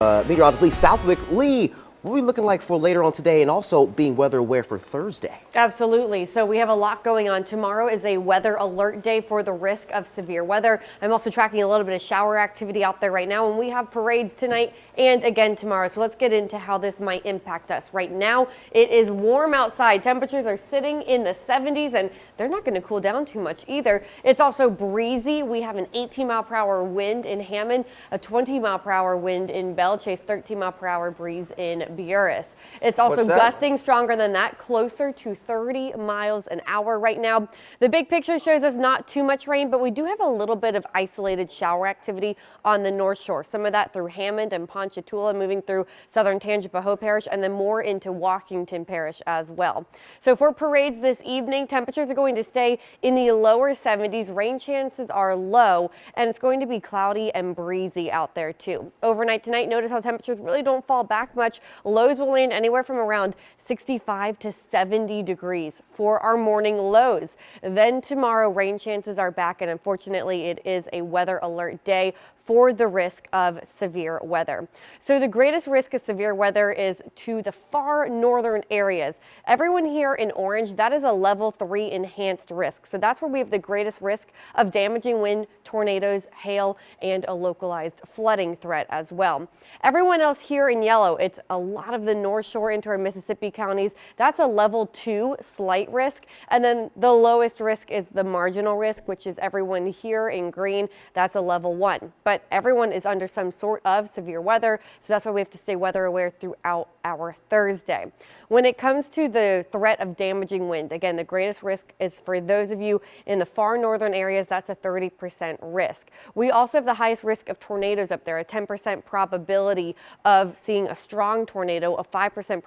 Meteorologist Lee Southwick. Lee, what are we looking like for later on today and also being weather aware for Thursday? Absolutely. So we have a lot going on. Tomorrow is a weather alert day for the risk of severe weather. I'm also tracking a little bit of shower activity out there right now, and we have parades tonight and again tomorrow. So let's get into how this might impact us. Right now, it is warm outside. Temperatures are sitting in the 70s, and they're not going to cool down too much either. It's also breezy. We have an 18-mile-per-hour wind in Hammond, a 20-mile-per-hour wind in Belle Chasse, 13-mile-per-hour breeze in Buras. It's also gusting stronger than that, closer to 30 miles an hour right now. The big picture shows us not too much rain, but we do have a little bit of isolated shower activity on the North Shore. Some of that through Hammond and Ponchatoula, moving through southern Tangipahoa Parish, and then more into Washington Parish as well. So for parades this evening, temperatures are going to stay in the lower 70s. Rain chances are low, and it's going to be cloudy and breezy out there too. Overnight tonight, notice how temperatures really don't fall back much. Lows will land anywhere from around 65 to 70 degrees for our morning lows. Then tomorrow, rain chances are back, and unfortunately, it is a weather alert day for the risk of severe weather. So the greatest risk of severe weather is to the far northern areas. Everyone here in orange, that is a level 3 enhanced risk. So that's where we have the greatest risk of damaging wind, tornadoes, hail, and a localized flooding threat as well. Everyone else here in yellow, it's a lot of the North Shore into our Mississippi counties. That's a level 2 slight risk. And then the lowest risk is the marginal risk, which is everyone here in green. That's a level 1. But everyone is under some sort of severe weather, so that's why we have to stay weather aware throughout our Thursday. When it comes to the threat of damaging wind, again, the greatest risk is for those of you in the far northern areas. That's a 30% risk. We also have the highest risk of tornadoes up there, a 10% probability of seeing a strong tornado, a 5%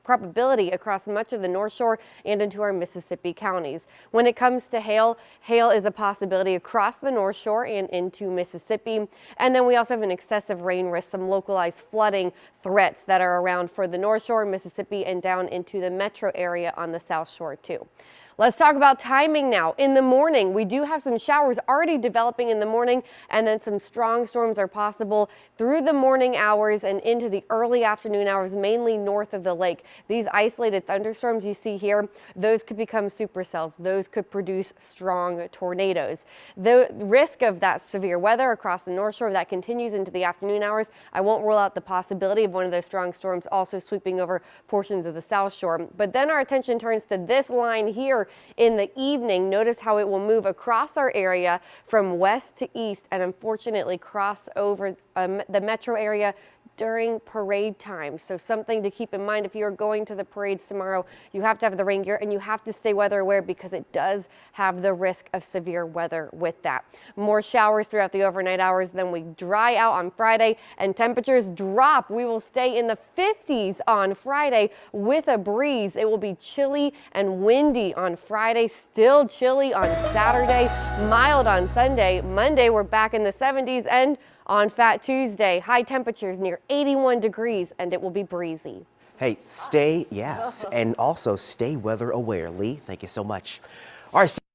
probability across much of the North Shore and into our Mississippi counties. When it comes to hail, hail is a possibility across the North Shore and into Mississippi. And then we also have an excessive rain risk, some localized flooding threats that are around for the North Shore, Mississippi, and down into the metro area on the South Shore too. Let's talk about timing now. In the morning, we do have some showers already developing in the morning, and then some strong storms are possible through the morning hours and into the early afternoon hours, mainly north of the lake. These isolated thunderstorms you see here, those could become supercells. Those could produce strong tornadoes. The risk of that severe weather across the North Shore, that continues into the afternoon hours. I won't rule out the possibility of one of those strong storms also sweeping over portions of the South Shore. But then our attention turns to this line here in the evening. Notice how it will move across our area from west to east and unfortunately cross over the metro area during parade time. So something to keep in mind if you're going to the parades tomorrow. You have to have the rain gear and you have to stay weather aware because it does have the risk of severe weather with that. More showers throughout the overnight hours. Then we dry out on Friday and temperatures drop. We will stay in the 50s on Friday with a breeze. It will be chilly and windy on Friday, still chilly on Saturday, mild on Sunday. Monday, we're back in the 70s, and on Fat Tuesday, high temperatures near 81 degrees, and it will be breezy. Hey, and also stay weather aware, Lee. Thank you so much. All right.